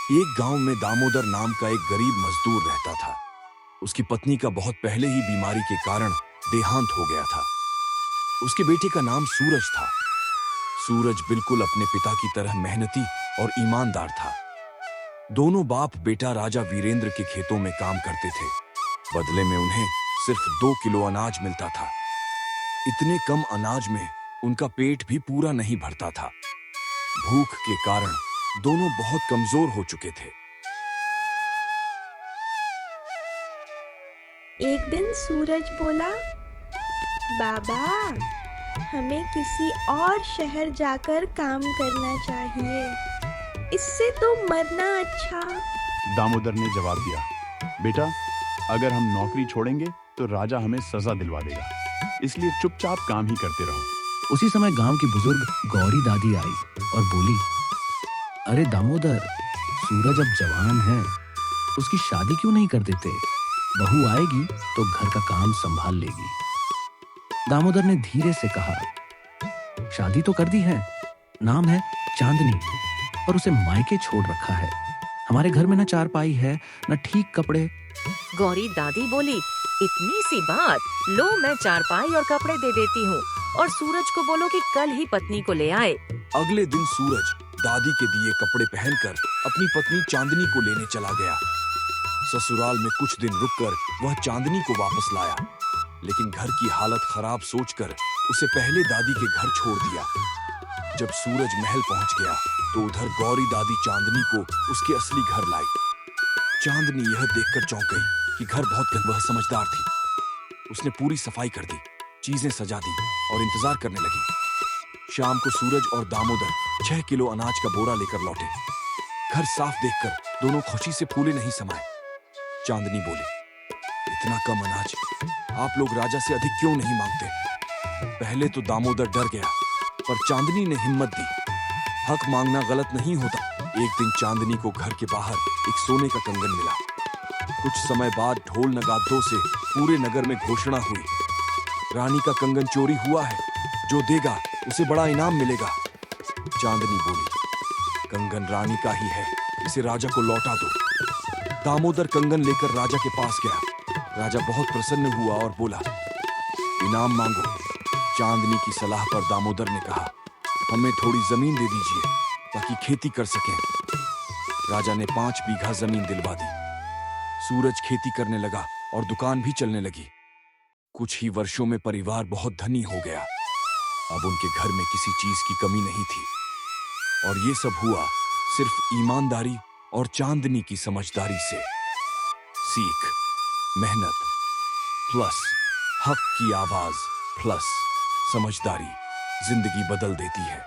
एक गांव में दामोदर नाम का एक गरीब मजदूर रहता था। उसकी पत्नी का बहुत पहले ही बीमारी के कारण देहांत हो गया था। उसके बेटे का नाम सूरज था। सूरज बिल्कुल अपने पिता की तरह मेहनती और ईमानदार था। दोनों बाप बेटा राजा वीरेंद्र के खेतों में काम करते थे। बदले में उन्हें सिर्फ 2 किलो अनाज मिलता था। इतने कम अनाज में उनका पेट भी पूरा नहीं भरता था। भूख के कारण दोनों बहुत कमजोर हो चुके थे। एक दिन सूरज बोला, बाबा, हमें किसी और शहर जाकर काम करना चाहिए। इससे तो मरना अच्छा। दामोदर ने जवाब दिया, बेटा, अगर हम नौकरी छोड़ेंगे तो राजा हमें सजा दिलवा देगा, इसलिए चुपचाप काम ही करते रहो। उसी समय गांव की बुजुर्ग गौरी दादी आई और बोली, अरे दामोदर, सूरज अब जवान है, उसकी शादी क्यों नहीं कर देते? बहू आएगी तो घर का काम संभाल लेगी। दामोदर ने धीरे से कहा, शादी तो कर दी है, नाम है चांदनी, पर उसे मायके छोड़ रखा है। हमारे घर में न चारपाई है, न ठीक कपड़े। गौरी दादी बोली, इतनी सी बात, लो मैं चारपाई और कपड़े दे देती हूँ, और सूरज को बोलो कि कल ही पत्नी को ले आए। अगले दिन सूरज दादी के दिए कपड़े पहनकर अपनी पत्नी चांदनी को लेने चला गया। ससुराल में कुछ दिन रुककर वह चांदनी को वापस लाया, लेकिन घर की हालत खराब सोचकर उसे पहले दादी के घर छोड़ दिया। जब सूरज महल पहुंच गया तो उधर गौरी दादी चांदनी को उसके असली घर लाई। चांदनी यह देखकर चौंक गई कि घर बहुत गंदा। वह समझदार थी। उसने पूरी सफाई कर दी, चीजें सजा दी और इंतजार करने लगी। शाम को सूरज और दामोदर 6 किलो अनाज का बोरा लेकर लौटे। घर साफ देखकर दोनों खुशी से फूले नहीं समाये। चांदनी बोली, इतना कम अनाज, आप लोग राजा से अधिक क्यों नहीं मांगते? पहले तो दामोदर डर गया, पर चांदनी ने हिम्मत दी। हक मांगना गलत नहीं होता। एक दिन चांदनी को घर के बाहर एक सोने का कंगन मिला। कुछ समय बाद ढोल नगाड़ों से पूरे नगर में घोषणा हुई, रानी का कंगन चोरी हुआ है, जो देगा उसे बड़ा इनाम मिलेगा। चांदनी बोली, कंगन रानी का ही है, इसे राजा को लौटा दो। दामोदर कंगन लेकर राजा के पास गया। राजा बहुत प्रसन्न हुआ और बोला, इनाम मांगो। चांदनी की सलाह पर दामोदर ने कहा, हमें थोड़ी जमीन दे दीजिए ताकि खेती कर सकें। राजा ने 5 बीघा जमीन दिलवा दी। सूरज खेती करने लगा और दुकान भी चलने लगी। कुछ ही वर्षों में परिवार बहुत धनी हो गया। अब उनके घर में किसी चीज की कमी नहीं थी। और ये सब हुआ सिर्फ ईमानदारी और चांदनी की समझदारी से। सीख, मेहनत प्लस हक की आवाज प्लस समझदारी जिंदगी बदल देती है।